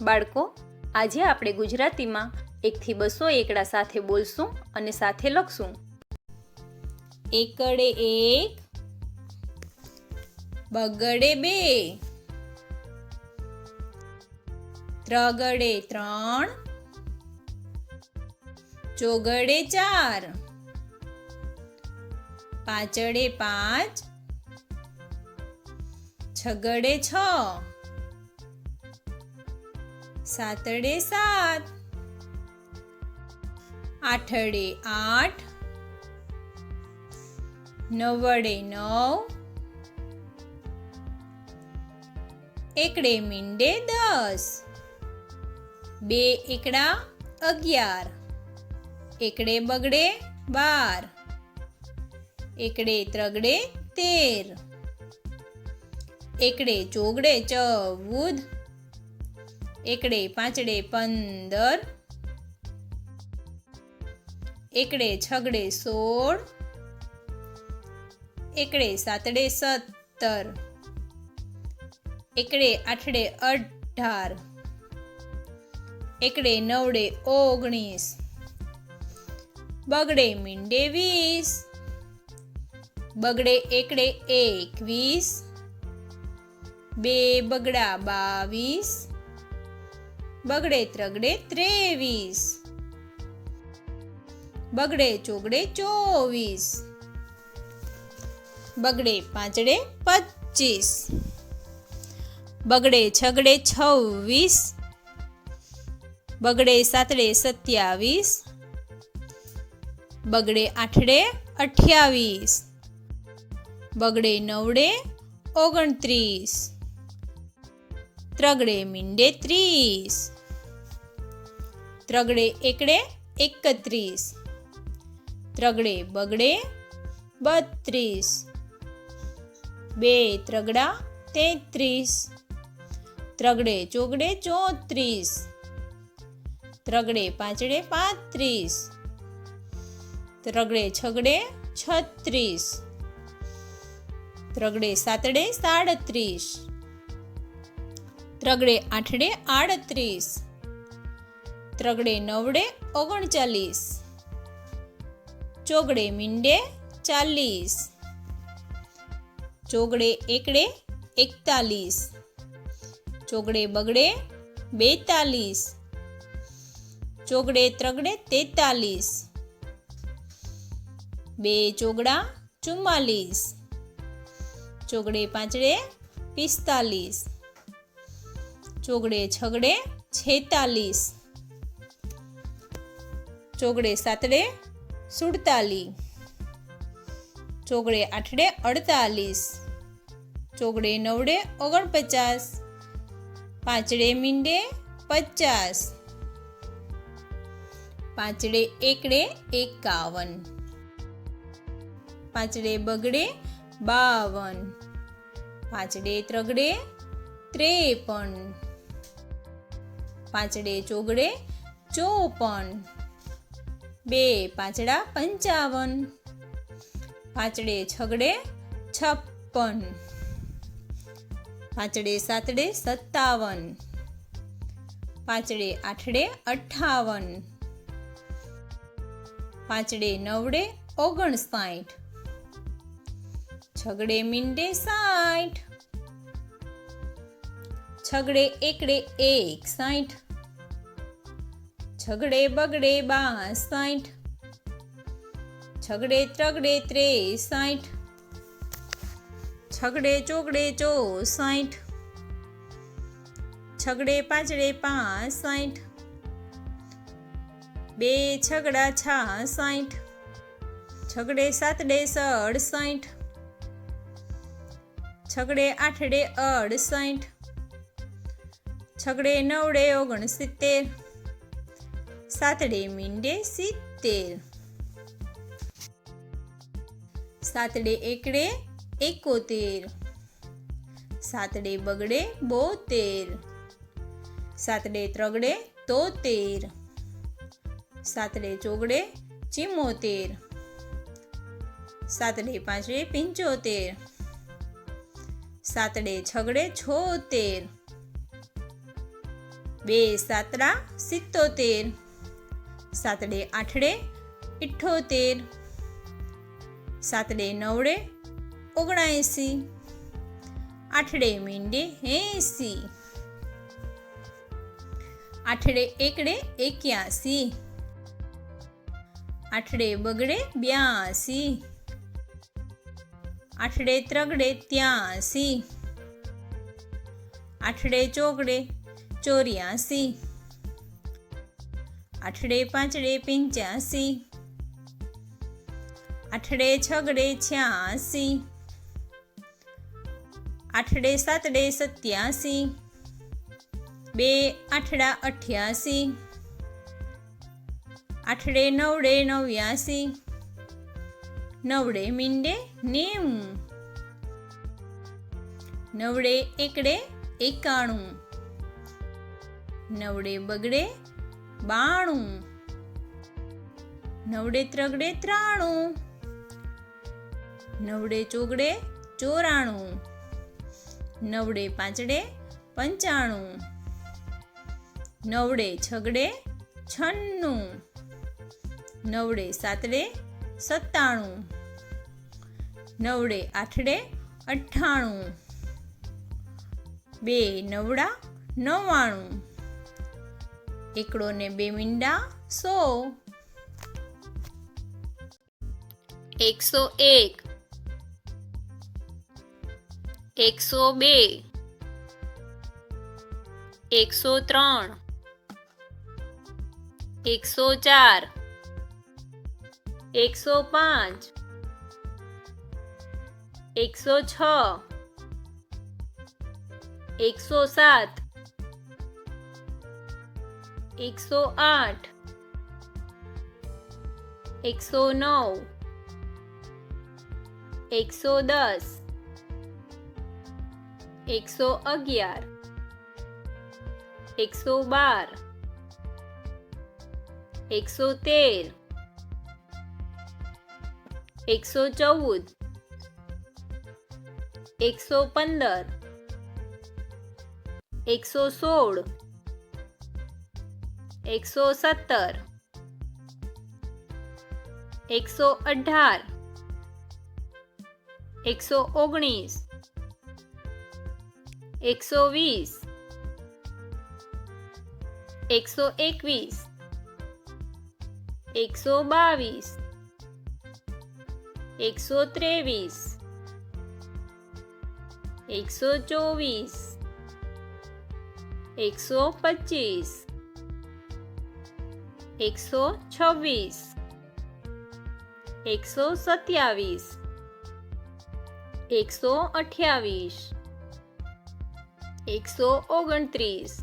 બાળકો, આજે આપણે ગુજરાતીમાં 1 થી 200 એકડા સાથે બોલશું અને સાથે લખશું. એકડે 1, બગડે 2, ત્રગડે 3, ચોગડે 4, પાંચડે 5, છગડે 6, સાતડે 7, આઠડે 8, નવડે 9, એકડે મીંડે 10, 2 એકડા 11, એકડે બગડે 12, એકડે ત્રગડે 13, એકડે ચોગડે 14, એકડે પાંચડે 15, એકડે છગડે 16, એકડે સાતડે 17, એકડે આઠડે 18, એકડે નવડે 19, બગડે મીંડે 20, બગડે એકડે 21, 2 બગડા 22, બગડે ત્રગડે 23, બગડે ચોગડે 24, બગડે પાંચડે 25, બગડે છગડે 26, બગડે સાતડે 27, બગડે આઠડે 28, બગડે નવડે 29, ત્રગડે મીંડે 30, ત્રગડે એકડે 31, ત્રગડે બગડે 32, 2 ત્રગડા 33, ત્રગડે ચોગડે 34, ત્રગડે પાંચડે 35, ત્રગડે છગડે 36, ત્રગડે સાતડે 37, ત્રગડે આઠડે 38, ત્રગડે નવડે 39, ચોગડે મીંડે 40, ચોગડે એકડે 41, ચોગડે બગડે 42, ચોગડે ત્રગડે 43, 2 ચોગડા 44, ચોગડે પાંચડે 45, ચોગડે છગડે 46, ચોગડે સાતડે 47, ચોગડે આઠડે 48, ચોગડે નવડે 49, પાંચડે મીંડે 50, પાંચડે એકડે 51, પાંચડે બગડે 52, પાંચડે ત્રગડે 53, પાંચડે ચોગડે 54, 2 પાંચડા 55, પાંચડે છગડે 56, પાંચડે સાતડે 57, પાંચડે આઠડે 58, પાંચડે નવડે 59, છગડે મીંડે 60, છગડે એકડે 61, છગડે બગડે 62, છગડે ત્રગડે 63, છગડે ચોગડે 64, છગડે પાંચડે 65, 2 છગડા 66, છગડે સાતડે 67, છગડે આઠડે 68, છગડે નવડે 69, સાતડે મીંડે 70, સાતડે એકડે 71, સાતડે બગડે 72, સાતડે ત્રગડે 73, સાતડે ચોગડે 74, સાતડે પાંચડે 75, સાતડે છગડે 76, 2 સાતડા 77, 7 આઠડે 78, 7 નવડે 79, 8 મીંડે 80, 8 એકડે 81, 8 બગડે 82, 8 ત્રગડે 83, 8 ચોગડે 84, 8 પાંચડે 85, 8 છગડે 86, 8 સાતડે 87, 2 આઠડા 88, 8 નવડે 89, 9 મીંડે 90, 9 એકડે 91, 9 બગડે 92, 9 ત્રગડે 93, 9 ચોગડે 94, 9 પાંચડે 95, 9 છગડે 96, 9 સાતડે 97, 9 આઠડે 98, 2 નવડા 99, એકડો ને 2 મીંડા 100, 101, 102, 103, 104, 105, 106, 107, 108, 109, 110, 111, 112, 113, 114, 115, 116, 117, 118, 119, 120, 121, 122, 123, 124, 125, 126, 127, 128, 129,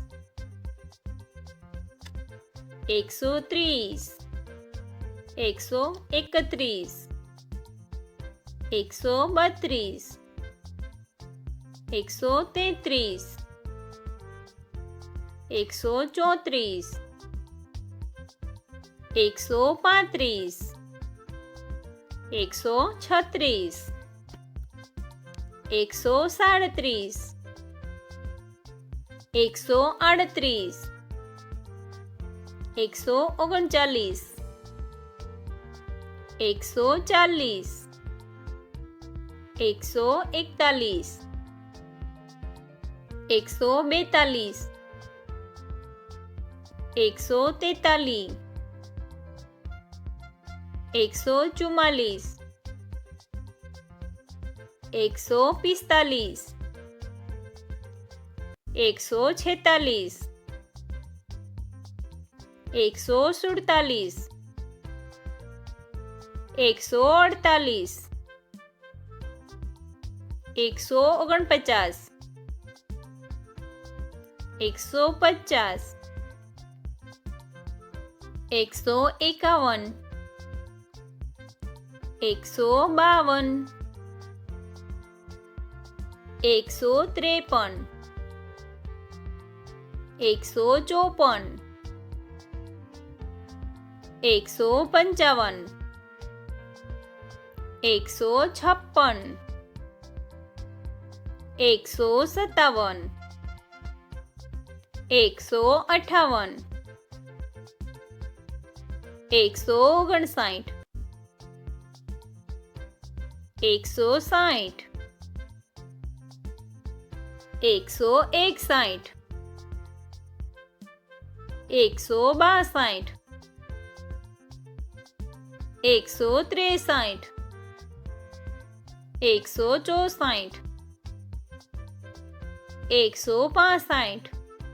130, 131, 132, 133, 134, 135, 136, 137, 138, 139, 140, 141, 142, 143, 144, 145, 146, 147, 148, 149, 150, 151, 152, 153, 154, 155, 156, 157, 158, 159, 160, 161, 162, 163, 164, 165,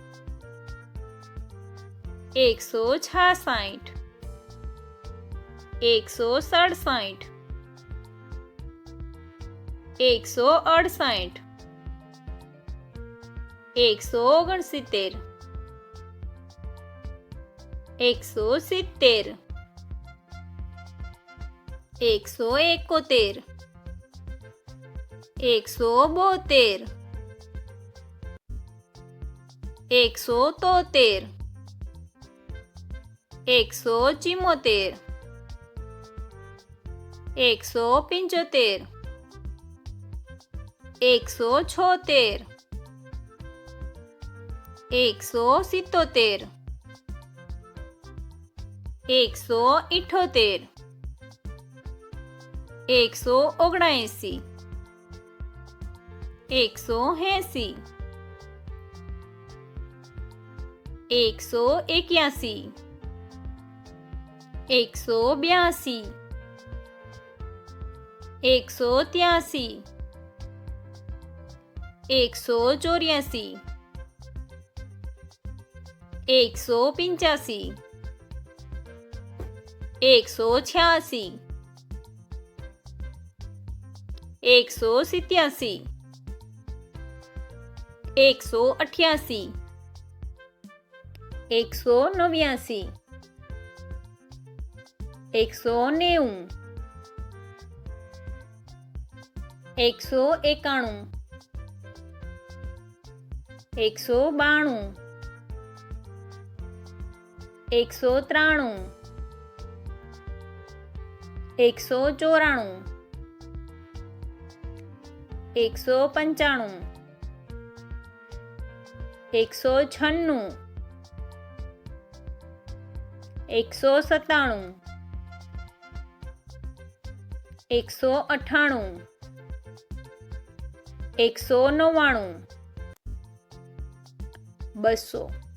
166, 167, 168, 169, 170, 171, 172, 173, 174, 175, 176, 177, 178, 179, 180, 181, 182, 183, 184, 185, 186, 187, 188, 189, 190, 191, 192, 193, 194, 195, 196, 197, 198, 199, 200.